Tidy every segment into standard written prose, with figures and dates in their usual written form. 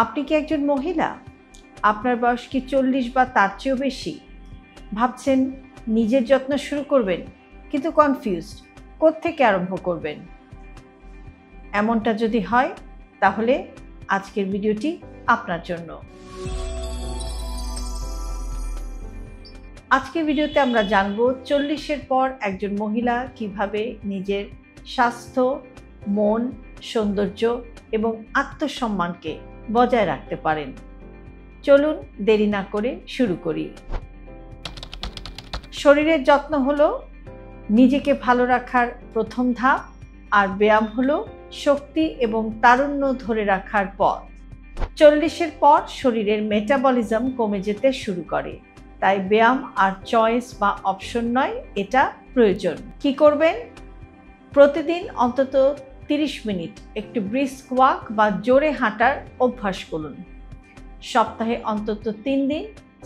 আপনি কি একজন মহিলা? আপনার বয়স কি 40 বা তার চেয়েও বেশি? ভাবছেন নিজের যত্ন শুরু করবেন, কিন্তু কনফিউজড কোত্থেকে আরম্ভ করবেন। এমনটা যদি হয় তাহলে আজকের ভিডিওটি আপনার জন্য। আজকের ভিডিওতে আমরা জানব 40-এর পর একজন মহিলা কিভাবে নিজের স্বাস্থ্য, মন, সৌন্দর্য এবং আত্মসম্মানকে বজায় রাখতে পারেন। চলুন দেরি না করে শুরু করি। শরীরের যত্ন হলো নিজেকে ভালো রাখার প্রথম ধাপ, আর ব্যায়াম হলো শক্তি এবং তারুণ্য ধরে রাখার পথ। 40-এর পর শরীরের মেটাবলিজম কমে যেতে শুরু করে, তাই ব্যায়াম আর চয়েস বা অপশন নয়, এটা প্রয়োজন। কি করবেন? প্রতিদিন অন্তত 30 মিনিট একটু ব্রিস্ক ওয়াক বা জোরে হাঁটার অভ্যাস করুন। সপ্তাহে অন্তত 3 দিন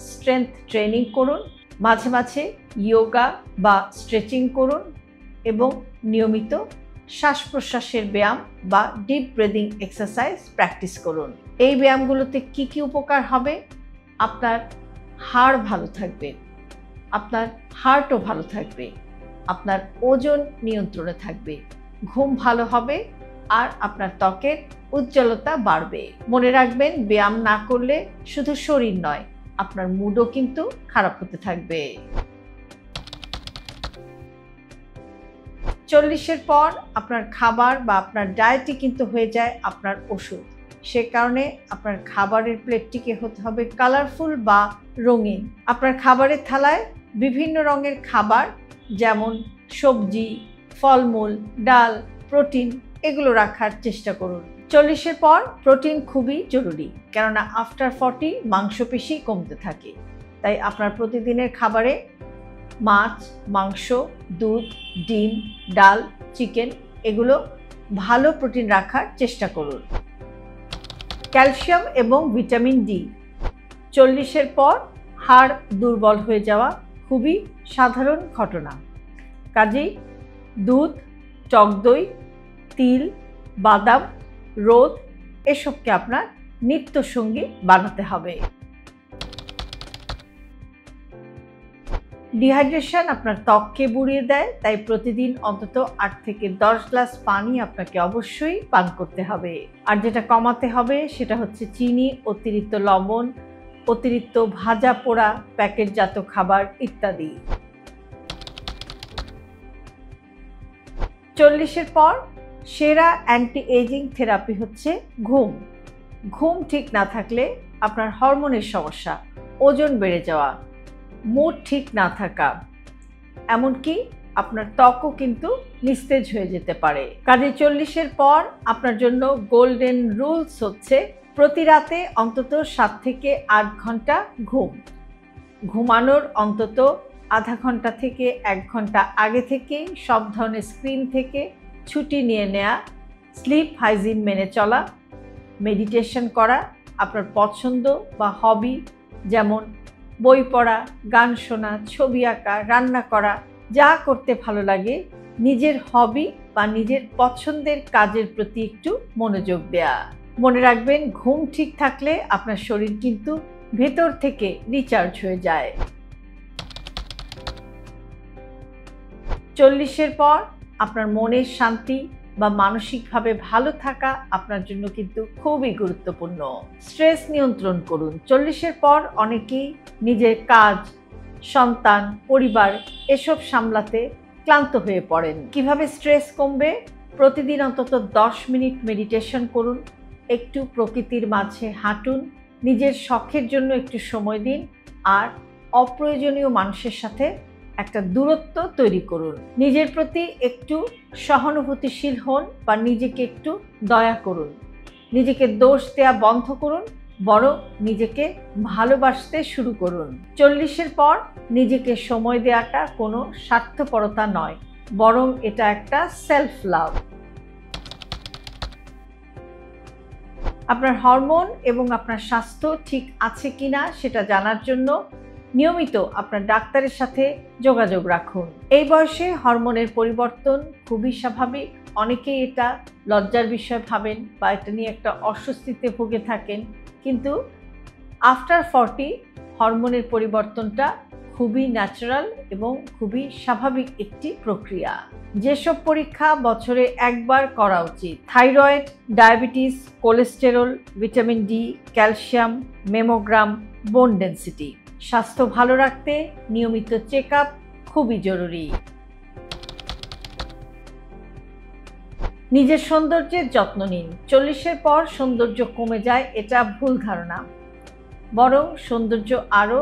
স্ট্রেংথ ট্রেনিং করুন। মাঝে মাঝে যোগা বা স্ট্রেচিং করুন এবং নিয়মিত শ্বাস প্রশ্বাসের ব্যায়াম বা ডিপ ব্রিদিং এক্সারসাইজ প্র্যাকটিস করুন। এই ব্যায়ামগুলোতে কি কি উপকার হবে? আপনার হাড় ভালো থাকবে, আপনার হার্টও ভালো থাকবে, আপনার ওজন নিয়ন্ত্রণে থাকবে, ঘুম ভালো হবে, আর আপনার ত্বকের উজ্জ্বলতা বাড়বে। মনে রাখবেন, ব্যায়াম না করলে শুধু শরীর নয়, আপনার মুডও কিন্তু খারাপ হতে থাকবে। 40-এর পর আপনার খাবার বা আপনার ডায়েটই কিন্তু হয়ে যায় আপনার ওষুধ। সে কারণে আপনার খাবারের প্লেটটিকে হতে হবে কালারফুল বা রঙিন। আপনার খাবারের থালায় বিভিন্ন রঙের খাবার, যেমন সবজি, ফলমূল, ডাল, প্রোটিন, এগুলো রাখার চেষ্টা করুন। 40-এর পর প্রোটিন খুবই জরুরি, কেননা আফটার 40 মাংসপেশি কমতে থাকে। তাই আপনার প্রতিদিনের খাবারে মাছ, মাংস, দুধ, ডিম, ডাল, চিকেন, এগুলো ভালো প্রোটিন রাখার চেষ্টা করুন। ক্যালসিয়াম এবং ভিটামিন ডি। 40-এর পর হাড় দুর্বল হয়ে যাওয়া খুবই সাধারণ ঘটনা। কাজেই দুধ, টক দই, তিল, বাদাম, রোদ, এসবকে আপনার নিত্যসঙ্গী বানাতে হবে। ডিহাইড্রেশন আপনার ত্বককে বুড়িয়ে দেয়, তাই প্রতিদিন অন্তত 8 থেকে 10 গ্লাস পানি আপনাকে অবশ্যই পান করতে হবে। আর যেটা কমাতে হবে সেটা হচ্ছে চিনি, অতিরিক্ত লবণ, অতিরিক্ত ভাজা পোড়া, প্যাকেটজাত খাবার ইত্যাদি। 40-এর পর সেরা অ্যান্টি এজিং থেরাপি হচ্ছে ঘুম। ঘুম ঠিক না থাকলে আপনার হরমোনের সমস্যা, ওজন বেড়ে যাওয়া, মুড ঠিক না থাকা, এমনকি আপনার ত্বকও কিন্তু নিস্তেজ হয়ে যেতে পারে। কাজে 40-এর পর আপনার জন্য গোল্ডেন রুলস হচ্ছে প্রতি রাতে অন্তত 7 থেকে 8 ঘন্টা ঘুম। ঘুমানোর অন্তত আধা ঘন্টা থেকে 1 ঘন্টা আগে থেকেই সব ধরনের স্ক্রিন থেকে ছুটি নিয়ে নেওয়া, স্লিপ হাইজিন মেনে চলা, মেডিটেশন করা, আপনার পছন্দ বা হবি যেমন বই পড়া, গান শোনা, ছবি আঁকা, রান্না করা, যা করতে ভালো লাগে, নিজের হবি বা নিজের পছন্দের কাজের প্রতি একটু মনোযোগ দেয়া। মনে রাখবেন, ঘুম ঠিক থাকলে আপনার শরীর কিন্তু ভেতর থেকে রিচার্জ হয়ে যায়। 40-এর পর আপনার মনের শান্তি বা মানসিকভাবে ভালো থাকা আপনার জন্য কিন্তু খুবই গুরুত্বপূর্ণ। স্ট্রেস নিয়ন্ত্রণ করুন। 40-এর পর অনেকেই নিজের কাজ, সন্তান, পরিবার এসব সামলাতে ক্লান্ত হয়ে পড়েন। কিভাবে স্ট্রেস কমবে? প্রতিদিন অন্তত 10 মিনিট মেডিটেশন করুন, একটু প্রকৃতির মাঝে হাঁটুন, নিজের শখের জন্য একটু সময় দিন, আর অপ্রয়োজনীয় মানুষের সাথে একটা দূরত্ব তৈরি করুন। নিজের প্রতি একটু সহানুভূতিশীল হন বা নিজেকে একটু দয়া করুন। নিজেকে দোষ দেওয়া বন্ধ করুন, বরং নিজেকে ভালোবাসতে শুরু করুন। 40-এর পর নিজেকে সময় দেওয়াটা কোনো স্বার্থপরতা নয়, বরং এটা একটা সেলফ লাভ। আপনার হরমোন এবং আপনার স্বাস্থ্য ঠিক আছে কিনা সেটা জানার জন্য নিয়মিত আপনার ডাক্তারের সাথে যোগাযোগ রাখুন। এই বয়সে হরমোনের পরিবর্তন খুবই স্বাভাবিক, অনেকেই এটা লজ্জার বিষয় ভাবেন বা এটা নিয়ে একটা অস্বস্তিতে ভুগে থাকেন, কিন্তু আফটার 40 হরমোনের পরিবর্তনটা খুবই ন্যাচারাল এবং খুবই স্বাভাবিক একটি প্রক্রিয়া। যেসব পরীক্ষা বছরে একবার করা উচিত: thyroid, diabetes, cholesterol, vitamin D, calcium, mammogram, bone density. স্বাস্থ্য ভালো রাখতে নিয়মিত চেক আপ খুবই জরুরি। নিজের সৌন্দর্যের যত্ন নিন। 40-এর পর সৌন্দর্য কমে যায়, এটা ভুল ধারণা। বরং সৌন্দর্য আরও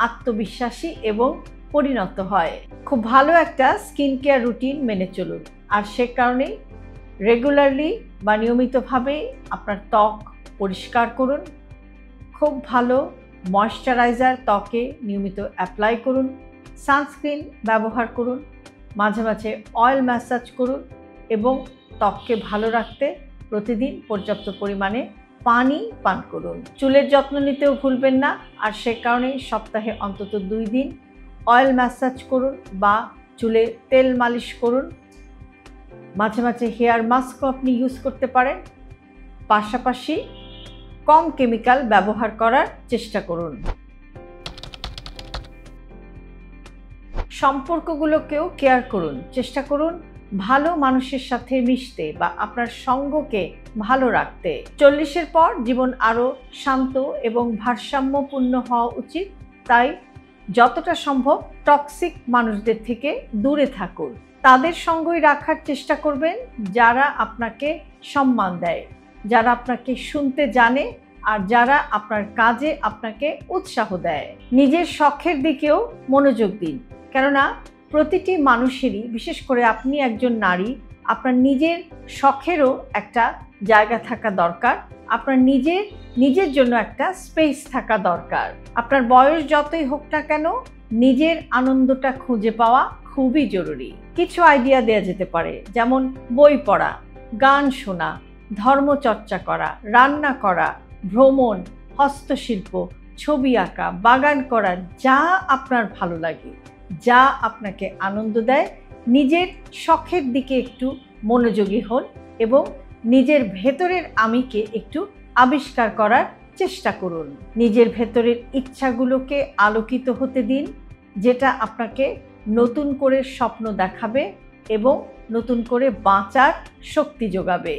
আত্মবিশ্বাসী এবং পরিণত হয়। খুব ভালো একটা স্কিন কেয়ার রুটিন মেনে চলুন, আর সে কারণেই রেগুলারলি বা নিয়মিতভাবে আপনার ত্বক পরিষ্কার করুন। খুব ভালো ময়শ্চারাইজার ত্বকে নিয়মিত অ্যাপ্লাই করুন, সানস্ক্রিন ব্যবহার করুন, মাঝে মাঝে অয়েল ম্যাসাজ করুন এবং ত্বককে ভালো রাখতে প্রতিদিন পর্যাপ্ত পরিমাণে পানি পান করুন। চুলের যত্ন নিতেও ভুলবেন না, আর সে কারণেই সপ্তাহে অন্তত 2 দিন অয়েল ম্যাসাজ করুন বা চুলে তেল মালিশ করুন। মাঝে মাঝে হেয়ার মাস্কও আপনি ইউজ করতে পারেন। পাশাপাশি কম কেমিক্যাল ব্যবহার করার চেষ্টা করুন। সম্পর্কগুলোকেও কেয়ার করুন। চেষ্টা করুন ভালো মানুষের সাথে মিশতে বা আপনার সঙ্গকে ভালো রাখতে। 40-এর পর জীবন আরও শান্ত এবং ভারসাম্যপূর্ণ হওয়া উচিত, তাই যতটা সম্ভব টক্সিক মানুষদের থেকে দূরে থাকুন। তাদের সঙ্গই রাখার চেষ্টা করবেন যারা আপনাকে সম্মান দেয়, যারা আপনাকে শুনতে জানে, আর যারা আপনার কাজে আপনাকে উৎসাহ দেয়। নিজের শখের দিকেও মনোযোগ দিন, কেননা প্রতিটি মানুষেরই, বিশেষ করে আপনি একজন নারী, আপনার নিজের শখেরও একটা জায়গা থাকা দরকার। আপনার নিজের জন্য একটা স্পেস থাকা দরকার। আপনার বয়স যতই হোক না কেন, নিজের আনন্দটা খুঁজে পাওয়া খুবই জরুরি। কিছু আইডিয়া দেওয়া যেতে পারে, যেমন বই পড়া, গান শোনা, ধর্মচর্চা করা, রান্না করা, ভ্রমণ, হস্তশিল্প, ছবি আঁকা, বাগান করা, যা আপনার ভালো লাগে, যা আপনাকে আনন্দ দেয়, নিজের শখের দিকে একটু মনোযোগী হন এবং নিজের ভেতরের আমিকে একটু আবিষ্কার করার চেষ্টা করুন। নিজের ভেতরের ইচ্ছাগুলোকে আলোকিত হতে দিন, যেটা আপনাকে নতুন করে স্বপ্ন দেখাবে এবং নতুন করে বাঁচার শক্তি যোগাবে।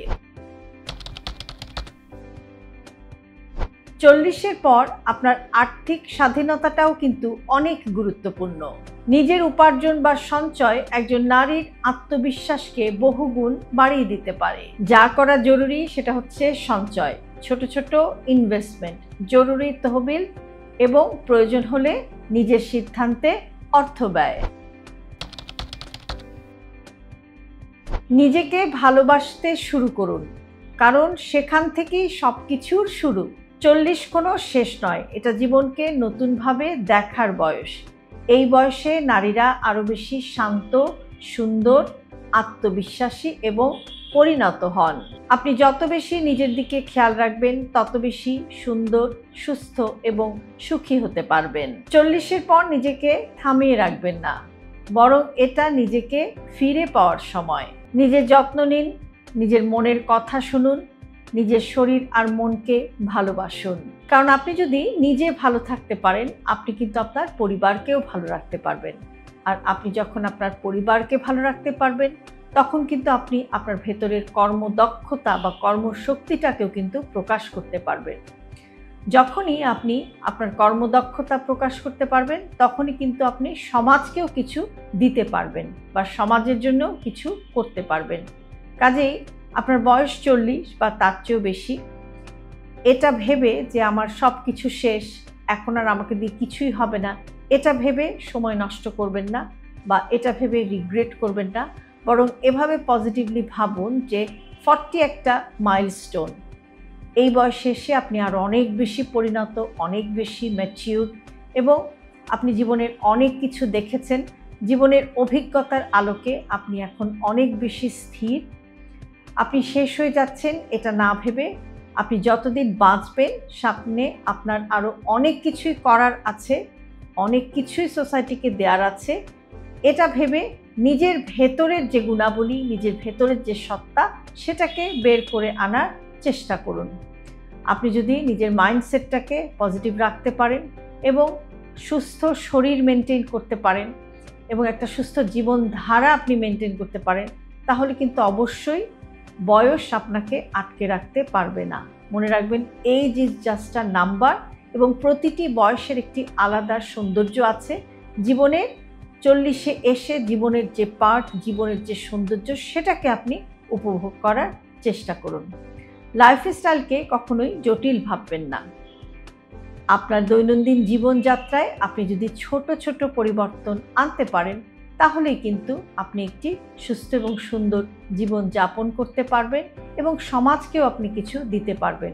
40-এর পর আপনার আর্থিক স্বাধীনতাটাও কিন্তু অনেক গুরুত্বপূর্ণ। নিজের উপার্জন বা সঞ্চয় একজন নারীর আত্মবিশ্বাসকে বহুগুণ বাড়িয়ে দিতে পারে। যা করা জরুরি সেটা হচ্ছে সঞ্চয়, ছোট ছোট ইনভেস্টমেন্ট, জরুরি তহবিল এবং প্রয়োজন হলে নিজের সিদ্ধান্তে অর্থ ব্যয়। নিজেকে ভালোবাসতে শুরু করুন, কারণ সেখান থেকেই সবকিছুর শুরু। 40 কোনো শেষ নয়, এটা জীবনকে নতুনভাবে দেখার বয়স। এই বয়সে নারীরা আরও বেশি শান্ত, সুন্দর, আত্মবিশ্বাসী এবং পরিণত হন। আপনি যত বেশি নিজের দিকে খেয়াল রাখবেন, তত বেশি সুন্দর, সুস্থ এবং সুখী হতে পারবেন। 40-এর পর নিজেকে থামিয়ে রাখবেন না, বরং এটা নিজেকে ফিরে পাওয়ার সময়। নিজের যত্ন নিন, নিজের মনের কথা শুনুন, নিজের শরীর আর মনকে ভালোবাসুন। কারণ আপনি যদি নিজে ভালো থাকতে পারেন, আপনি কিন্তু আপনার পরিবারকেও ভালো রাখতে পারবেন। আর আপনি যখন আপনার পরিবারকে ভালো রাখতে পারবেন, তখন কিন্তু আপনি আপনার ভেতরের কর্মদক্ষতা বা কর্মশক্তিটাকেও কিন্তু প্রকাশ করতে পারবেন। যখনই আপনি আপনার কর্মদক্ষতা প্রকাশ করতে পারবেন, তখনই কিন্তু আপনি সমাজকেও কিছু দিতে পারবেন বা সমাজের জন্য কিছু করতে পারবেন। কাজেই আপনার বয়স 40 বা তার চেয়েও বেশি, এটা ভেবে যে আমার সব কিছু শেষ, এখন আর আমাকে দিয়ে কিছুই হবে না, এটা ভেবে সময় নষ্ট করবেন না বা এটা ভেবে রিগ্রেট করবেন না। বরং এভাবে পজিটিভলি ভাবুন যে 40 একটা মাইলস্টোন। এই বয়সে এসে আপনি আরও অনেক বেশি পরিণত, অনেক বেশি ম্যাচিউর এবং আপনি জীবনের অনেক কিছু দেখেছেন। জীবনের অভিজ্ঞতার আলোকে আপনি এখন অনেক বেশি স্থির। আপনি শেষ হয়ে যাচ্ছেন এটা না ভেবে, আপনি যতদিন বাঁচবেন সামনে আপনার আরও অনেক কিছুই করার আছে, অনেক কিছুই সোসাইটিকে দেওয়ার আছে, এটা ভেবে নিজের ভেতরের যে গুণাবলী, নিজের ভেতরের যে সত্তা, সেটাকে বের করে আনার চেষ্টা করুন। আপনি যদি নিজের মাইন্ডসেটটাকে পজিটিভ রাখতে পারেন এবং সুস্থ শরীর মেনটেন করতে পারেন এবং একটা সুস্থ জীবনধারা আপনি মেনটেন করতে পারেন, তাহলে কিন্তু অবশ্যই বয়স আপনাকে আটকে রাখতে পারবে না। মনে রাখবেন, age is just a number এবং প্রতিটি বয়সের একটি আলাদা সৌন্দর্য আছে। জীবনে 40-এ এসে জীবনের যে পার্ট, জীবনের যে সৌন্দর্য, সেটাকে আপনি উপভোগ করার চেষ্টা করুন। লাইফস্টাইলকে কখনোই জটিল ভাববেন না। আপনার দৈনন্দিন জীবনযাত্রায় আপনি যদি ছোট ছোট পরিবর্তন আনতে পারেন, তাহলেই কিন্তু আপনি একটি সুস্থ এবং সুন্দর জীবন যাপন করতে পারবেন এবং সমাজকেও আপনি কিছু দিতে পারবেন।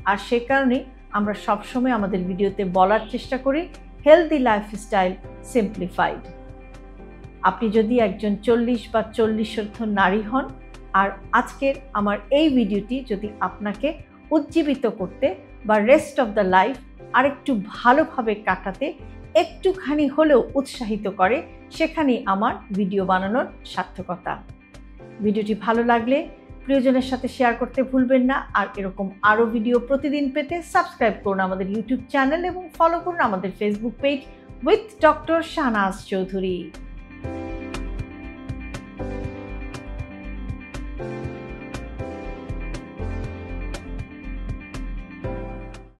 আর সে কারণে আমরা সবসময় আমাদের ভিডিওতে বলার চেষ্টা করি, হেলদি লাইফস্টাইল সিম্পলিফাইড। আপনি যদি একজন 40 বা 40-ঊর্ধ্ব নারী হন আর আজকের আমার এই ভিডিওটি যদি আপনাকে উজ্জীবিত করতে বা রেস্ট অফ দ্য লাইফ আরেকটু ভালোভাবে কাটাতে একটুখানি হলেও উৎসাহিত করে, সেখানেই আমার ভিডিও বানানোর সার্থকতা। ভিডিওটি ভালো লাগলে প্রিয়জনের সাথে শেয়ার করতে ভুলবেন না। আর এরকম আরও ভিডিও প্রতিদিন পেতে সাবস্ক্রাইব করুন আমাদের ইউটিউব চ্যানেল এবং ফলো করুন আমাদের Facebook page with doctor Shahnaz Chowdhury.